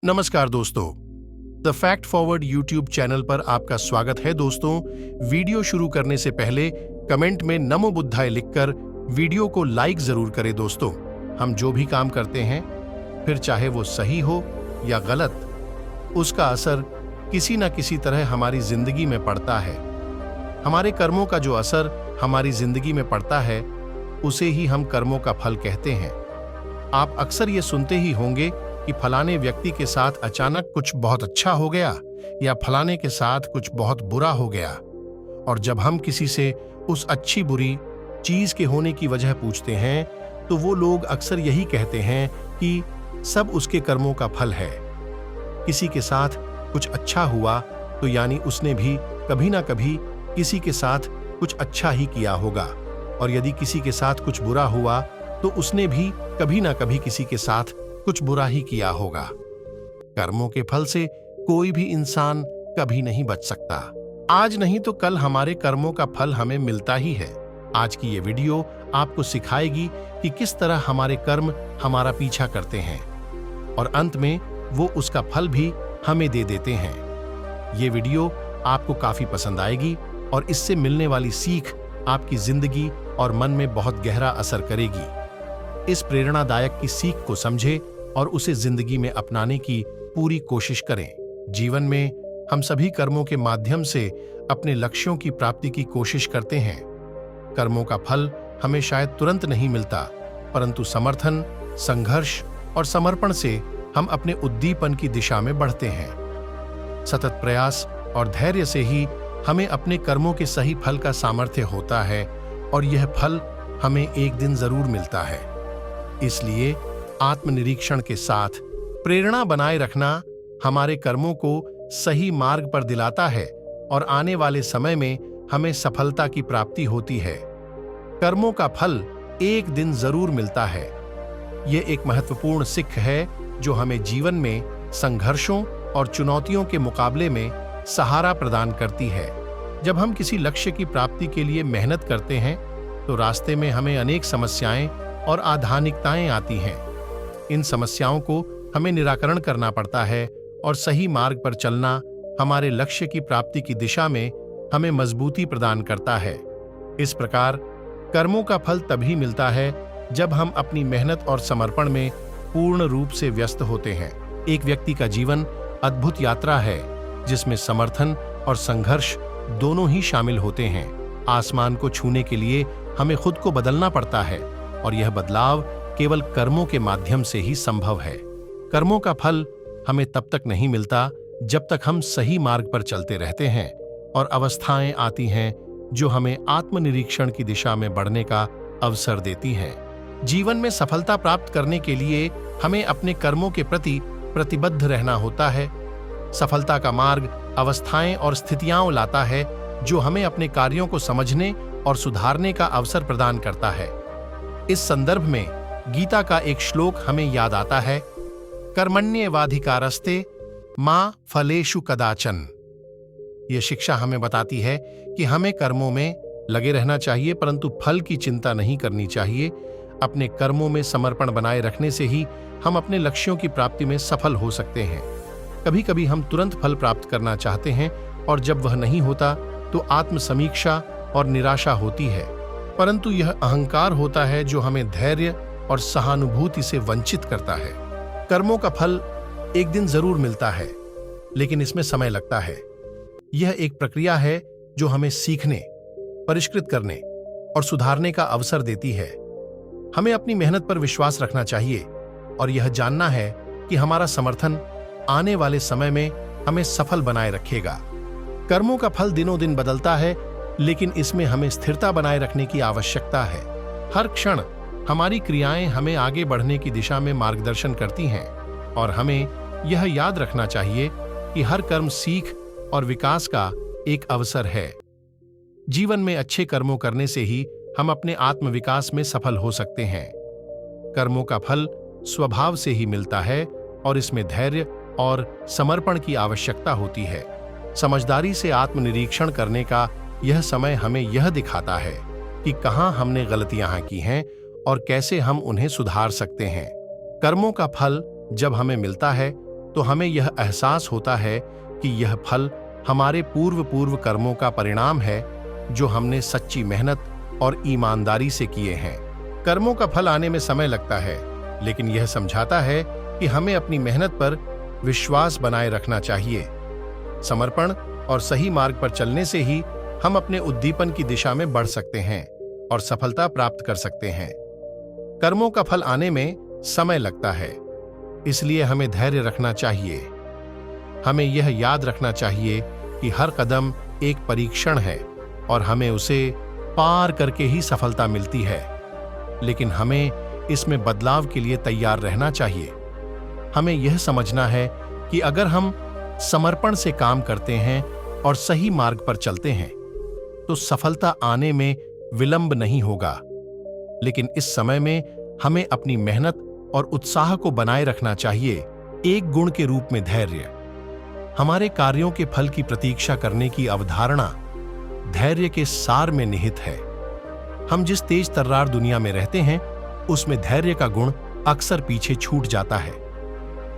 नमस्कार दोस्तों, the fact forward YouTube channel पर आपका स्वागत है। दोस्तों, वीडियो शुरू करने से पहले कमेंट में नमो बुद्धाय लिखकर वीडियो को लाइक जरूर करें। दोस्तों, हम जो भी काम करते हैं, फिर चाहे वो सही हो या गलत, उसका असर किसी न किसी तरह हमारी जिंदगी में पड़ता है। हमारे कर्मों का जो असर हमारी जिंदगी में पड़ता है, उसे ही हम कर्मों का फल कहते हैं। आप अक्सर ये सुनते ही होंगे कि फलाने व्यक्ति के साथ अचानक कुछ बहुत अच्छा हो गया या फलाने के साथ कुछ बहुत बुरा हो गया। और जब हम किसी से उस अच्छी बुरी चीज के होने की वजह पूछते हैं, तो वो लोग अक्सर यही कहते हैं कि सब उसके कर्मों का फल है। किसी के साथ कुछ अच्छा हुआ तो यानी उसने भी कभी ना कभी किसी के साथ कुछ अच्छा ही किया होगा, और यदि किसी के साथ कुछ बुरा हुआ तो उसने भी कभी ना कभी किसी के साथ कुछ बुरा ही किया होगा। कर्मों के फल से कोई भी इंसान कभी नहीं बच सकता। आज नहीं तो कल हमारे कर्मों का फल हमें मिलता ही है। आज की ये वीडियो आपको सिखाएगी कि किस तरह हमारे कर्म हमारा पीछा करते हैं और अंत में वो उसका फल भी हमें दे देते हैं। ये वीडियो आपको काफी पसंद आएगी और इससे मिलने वाली सीख आपकी जिंदगी और मन में बहुत गहरा असर करेगी। इस प्रेरणादायक की सीख को समझें और उसे जिंदगी में अपनाने की पूरी कोशिश करें। जीवन में हम सभी कर्मों के माध्यम से अपने लक्ष्यों की प्राप्ति की कोशिश करते हैं। कर्मों का फल हमें शायद तुरंत नहीं मिलता, परंतु समर्थन, संघर्ष और समर्पण से हम अपने उद्दीपन की दिशा में बढ़ते हैं। सतत प्रयास और धैर्य से ही हमें अपने कर्मों के सही फल का सामर्थ्य होता है, और यह फल हमें एक दिन जरूर मिलता है। इसलिए आत्मनिरीक्षण के साथ प्रेरणा बनाए रखना हमारे कर्मों को सही मार्ग पर दिलाता है और आने वाले समय में हमें सफलता की प्राप्ति होती है। कर्मों का फल एक दिन जरूर मिलता है। यह एक महत्वपूर्ण सीख है जो हमें जीवन में संघर्षों और चुनौतियों के मुकाबले में सहारा प्रदान करती है। जब हम किसी लक्ष्य की प्राप्ति के लिए मेहनत करते हैं, तो रास्ते में हमें अनेक समस्याएं और आधानिकताएं आती हैं। इन समस्याओं को हमें निराकरण करना पड़ता है, और सही मार्ग पर चलना हमारे लक्ष्य की प्राप्ति की दिशा में हमें मजबूती प्रदान करता है। इस प्रकार कर्मों का फल तभी मिलता है जब हम अपनी मेहनत और समर्पण में पूर्ण रूप से व्यस्त होते हैं। एक व्यक्ति का जीवन अद्भुत यात्रा है जिसमें समर्थन और संघर्ष दोनों ही शामिल होते हैं। आसमान को छूने के लिए हमें खुद को बदलना पड़ता है, और यह बदलाव केवल कर्मों के माध्यम से ही संभव है। कर्मों का फल हमें तब तक नहीं मिलता जब तक हम सही मार्ग पर चलते रहते हैं और अवस्थाएं आती हैं जो हमें आत्मनिरीक्षण की दिशा में बढ़ने का अवसर देती हैं। जीवन में सफलता प्राप्त करने के लिए हमें अपने कर्मों के प्रति प्रतिबद्ध रहना होता है। सफलता का मार्ग अवस्थाएं और स्थितियां लाता है जो हमें अपने कार्यों को समझने और सुधारने का अवसर प्रदान करता है। इस संदर्भ में गीता का एक श्लोक हमें याद आता है, कर्मण्येवाधिकारस्ते मा फलेषु कदाचन। यह शिक्षा हमें बताती है कि हमें कर्मों में लगे रहना चाहिए, परंतु फल की चिंता नहीं करनी चाहिए। अपने कर्मों में समर्पण बनाए रखने से ही हम अपने लक्ष्यों की प्राप्ति में सफल हो सकते हैं। कभी कभी हम तुरंत फल प्राप्त करना चाहते हैं, और जब वह नहीं होता तो आत्मसमीक्षा और निराशा होती है, परंतु यह अहंकार होता है जो हमें धैर्य और सहानुभूति से वंचित करता है। कर्मों का फल एक दिन जरूर मिलता है, लेकिन इसमें समय लगता है। यह एक प्रक्रिया है जो हमें सीखने, परिष्कृत करने और सुधारने का अवसर देती है। हमें अपनी मेहनत पर विश्वास रखना चाहिए और यह जानना है कि हमारा समर्थन आने वाले समय में हमें सफल बनाए रखेगा। कर्मों का फल दिनों दिन बदलता है, लेकिन इसमें हमें स्थिरता बनाए रखने की आवश्यकता है। हर क्षण हमारी क्रियाएं हमें आगे बढ़ने की दिशा में मार्गदर्शन करती हैं, और हमें यह याद रखना चाहिए कि हर कर्म सीख और विकास का एक अवसर है। जीवन में अच्छे कर्मों करने से ही हम अपने आत्मविकास में सफल हो सकते हैं। कर्मों का फल स्वभाव से ही मिलता है, और इसमें धैर्य और समर्पण की आवश्यकता होती है। समझदारी से आत्मनिरीक्षण करने का यह समय हमें यह दिखाता है कि कहां हमने गलतियां की हैं और कैसे हम उन्हें सुधार सकते हैं। कर्मों का फल जब हमें मिलता है तो हमें यह एहसास होता है कि यह फल हमारे पूर्व कर्मों का परिणाम है, जो हमने सच्ची मेहनत और ईमानदारी से किए हैं। कर्मों का फल आने में समय लगता है, लेकिन यह समझाता है कि हमें अपनी मेहनत पर विश्वास बनाए रखना चाहिए। समर्पण और सही मार्ग पर चलने से ही हम अपने उद्दीपन की दिशा में बढ़ सकते हैं और सफलता प्राप्त कर सकते हैं। कर्मों का फल आने में समय लगता है, इसलिए हमें धैर्य रखना चाहिए। हमें यह याद रखना चाहिए कि हर कदम एक परीक्षण है और हमें उसे पार करके ही सफलता मिलती है। लेकिन हमें इसमें बदलाव के लिए तैयार रहना चाहिए। हमें यह समझना है कि अगर हम समर्पण से काम करते हैं और सही मार्ग पर चलते हैं, तो सफलता आने में विलंब नहीं होगा। लेकिन इस समय में हमें अपनी मेहनत और उत्साह को बनाए रखना चाहिए। एक गुण के रूप में धैर्य। हमारे कार्यों के फल की प्रतीक्षा करने की अवधारणा धैर्य के सार में निहित है। हम जिस तेज तर्रार दुनिया में रहते हैं, उसमें धैर्य का गुण अक्सर पीछे छूट जाता है।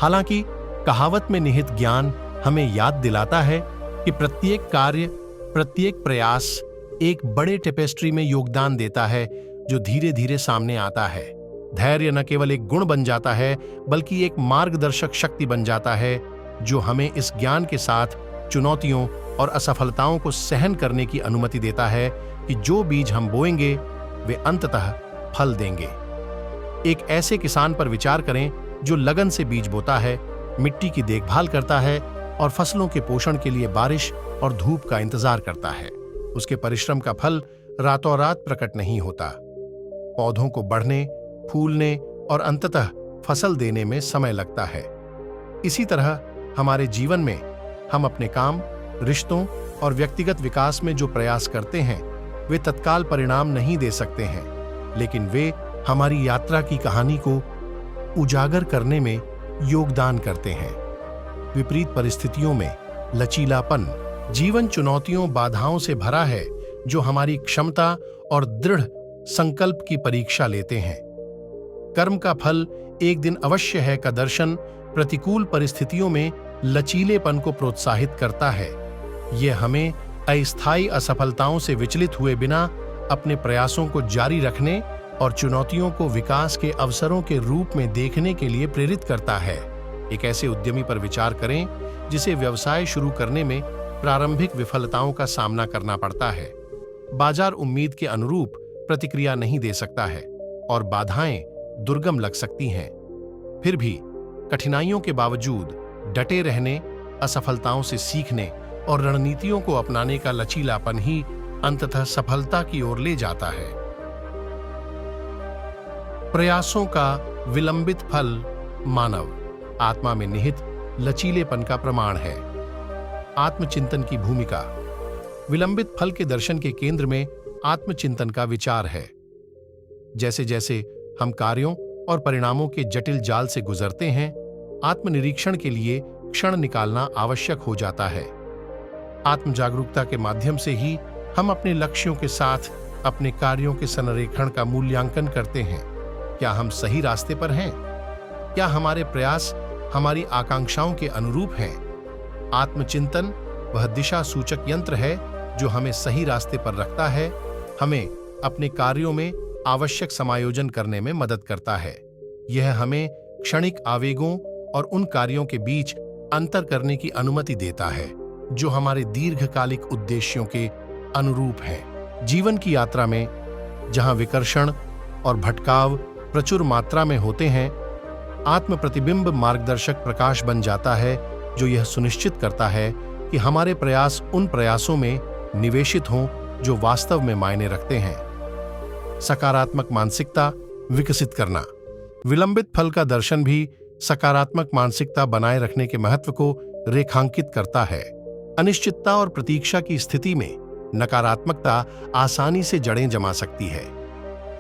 हालांकि कहावत में निहित ज्ञान हमें याद दिलाता है कि प्रत्येक कार्य, प्रत्येक प्रयास एक बड़े टेपेस्ट्री में योगदान देता है, जो धीरे धीरे सामने आता है। धैर्य न केवल एक गुण बन जाता है, बल्कि एक मार्गदर्शक शक्ति बन जाता है, जो हमें इस ज्ञान के साथ चुनौतियों और असफलताओं को सहन करने की अनुमति देता है कि जो बीज हम बोएंगे, वे अंततः फल देंगे। एक ऐसे किसान पर विचार करें जो लगन से बीज बोता है, मिट्टी की देखभाल करता है और फसलों के पोषण के लिए बारिश और धूप का इंतजार करता है। उसके परिश्रम का फल रातों रात प्रकट नहीं होता। पौधों को बढ़ने, फूलने और अंततः फसल देने में समय लगता है। इसी तरह हमारे जीवन में हम अपने काम, रिश्तों और व्यक्तिगत विकास में जो प्रयास करते हैं, वे तत्काल परिणाम नहीं दे सकते हैं, लेकिन वे हमारी यात्रा की कहानी को उजागर करने में योगदान करते हैं। विपरीत परिस्थितियों में लचीलापन। जीवन चुनौतियों, बाधाओं से भरा है, जो हमारी क्षमता और दृढ़ संकल्प की परीक्षा लेते हैं। कर्म का फल एक दिन अवश्य है का दर्शन प्रतिकूल परिस्थितियों में लचीलेपन को प्रोत्साहित करता है। यह हमें अस्थायी असफलताओं से विचलित हुए बिना अपने प्रयासों को जारी रखने और चुनौतियों को विकास के अवसरों के रूप में देखने के लिए प्रेरित करता है। एक ऐसे उद्यमी पर विचार करें जिसे व्यवसाय शुरू करने में प्रारंभिक विफलताओं का सामना करना पड़ता है। बाजार उम्मीद के अनुरूप प्रतिक्रिया नहीं दे सकता है और बाधाएं दुर्गम लग सकती हैं। फिर भी कठिनाइयों के बावजूद डटे रहने, असफलताओं से सीखने और रणनीतियों को अपनाने का लचीलापन ही अंततः सफलता की ओर ले जाता है। प्रयासों का विलंबित फल मानव आत्मा में निहित लचीलेपन का प्रमाण है। आत्मचिंतन की भूमिका। विलंबित फल के दर्शन के केंद्र में आत्मचिंतन का विचार है। जैसे जैसे हम कार्यों और परिणामों के जटिल जाल से गुजरते हैं, आत्मनिरीक्षण के लिए क्षण निकालना आवश्यक हो जाता है। आत्म जागरूकता के माध्यम से ही हम अपने लक्ष्यों के साथ अपने कार्यों के संरेखण का मूल्यांकन करते हैं। क्या हम सही रास्ते पर हैं? क्या हमारे प्रयास हमारी आकांक्षाओं के अनुरूप हैं? आत्मचिंतन वह दिशा सूचक यंत्र है जो हमें सही रास्ते पर रखता है, हमें अपने कार्यों में आवश्यक समायोजन करने में मदद करता है। यह हमें क्षणिक आवेगों और उन कार्यों के बीच अंतर करने की अनुमति देता है जो हमारे दीर्घकालिक उद्देश्यों के अनुरूप हैं। जीवन की यात्रा में जहां विकर्षण और भटकाव प्रचुर मात्रा में होते हैं, आत्म प्रतिबिंब मार्गदर्शक प्रकाश बन जाता है जो यह सुनिश्चित करता है कि हमारे प्रयास उन प्रयासों में निवेशित हों जो वास्तव में मायने रखते हैं। सकारात्मक मानसिकता विकसित करना। विलंबित फल का दर्शन भी सकारात्मक मानसिकता बनाए रखने के महत्व को रेखांकित करता है। अनिश्चितता और प्रतीक्षा की स्थिति में नकारात्मकता आसानी से जड़ें जमा सकती है।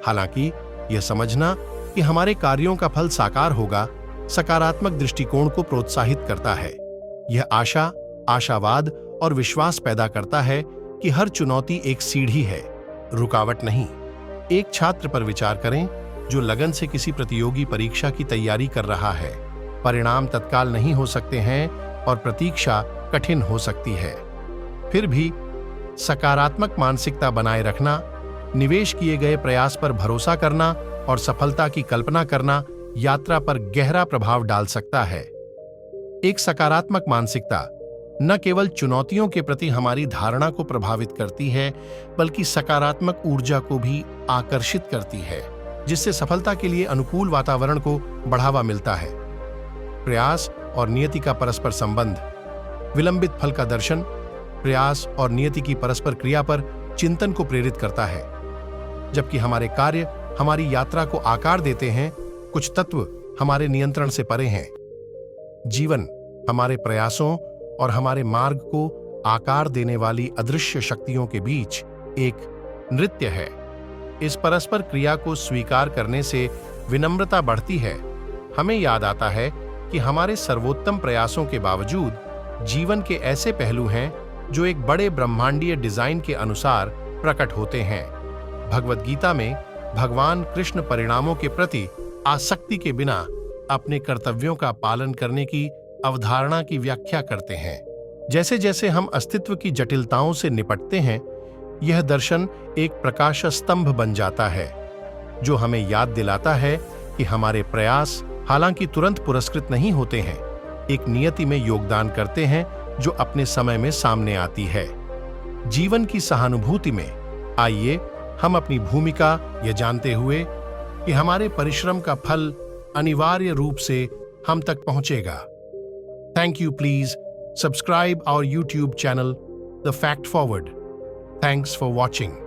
हालांकि यह समझना कि हमारे कार्यों का फल साकार होगा, सकारात्मक दृष्टिकोण को प्रोत्साहित करता है। यह आशा, आशावाद और विश्वास पैदा करता है कि हर चुनौती एक सीढ़ी है, रुकावट नहीं। एक छात्र पर विचार करें जो लगन से किसी प्रतियोगी परीक्षा की तैयारी कर रहा है। परिणाम तत्काल नहीं हो सकते हैं और प्रतीक्षा कठिन हो सकती है। फिर भी सकारात्मक मानसिकता बनाए रखना, निवेश किए गए प्रयास पर भरोसा करना और सफलता की कल्पना करना यात्रा पर गहरा प्रभाव डाल सकता है। एक सकारात्मक मानसिकता न केवल चुनौतियों के प्रति हमारी धारणा को प्रभावित करती है, बल्कि सकारात्मक ऊर्जा को भी आकर्षित करती है, जिससे सफलता के लिए अनुकूल वातावरण को बढ़ावा मिलता है। प्रयास और नियति का परस्पर संबंध। विलंबित फल का दर्शन प्रयास और नियति की परस्पर क्रिया पर चिंतन को प्रेरित करता है। जबकि हमारे कार्य हमारी यात्रा को आकार देते हैं, कुछ तत्व हमारे नियंत्रण से परे हैं। जीवन हमारे प्रयासों और हमारे मार्ग को आकार देने वाली अदृश्य शक्तियों के बीच एक नृत्य है। इस परस्पर क्रिया को स्वीकार करने से विनम्रता बढ़ती है। हमें याद आता है कि हमारे सर्वोत्तम प्रयासों के बावजूद जीवन के ऐसे पहलू हैं जो एक बड़े ब्रह्मांडीय डिजाइन के अनुसार प्रकट होते हैं। भगवद गीता में भगवान कृष्ण परिणामों के प्रति आसक्ति के बिना अपने कर्तव्यों का पालन करने की अवधारणा की व्याख्या करते हैं। जैसे जैसे हम अस्तित्व की जटिलताओं से निपटते हैं, यह दर्शन एक प्रकाश स्तंभ बन जाता है, जो हमें याद दिलाता है कि हमारे प्रयास हालांकि तुरंत पुरस्कृत नहीं होते हैं, एक नियति में योगदान करते हैं जो अपने समय में सामने आती है। जीवन की सहानुभूति में आइए हम अपनी भूमिका यह जानते हुए कि हमारे परिश्रम का फल अनिवार्य रूप से हम तक पहुंचेगा। Thank you. Please subscribe our YouTube channel, The Fact Forward. Thanks for watching.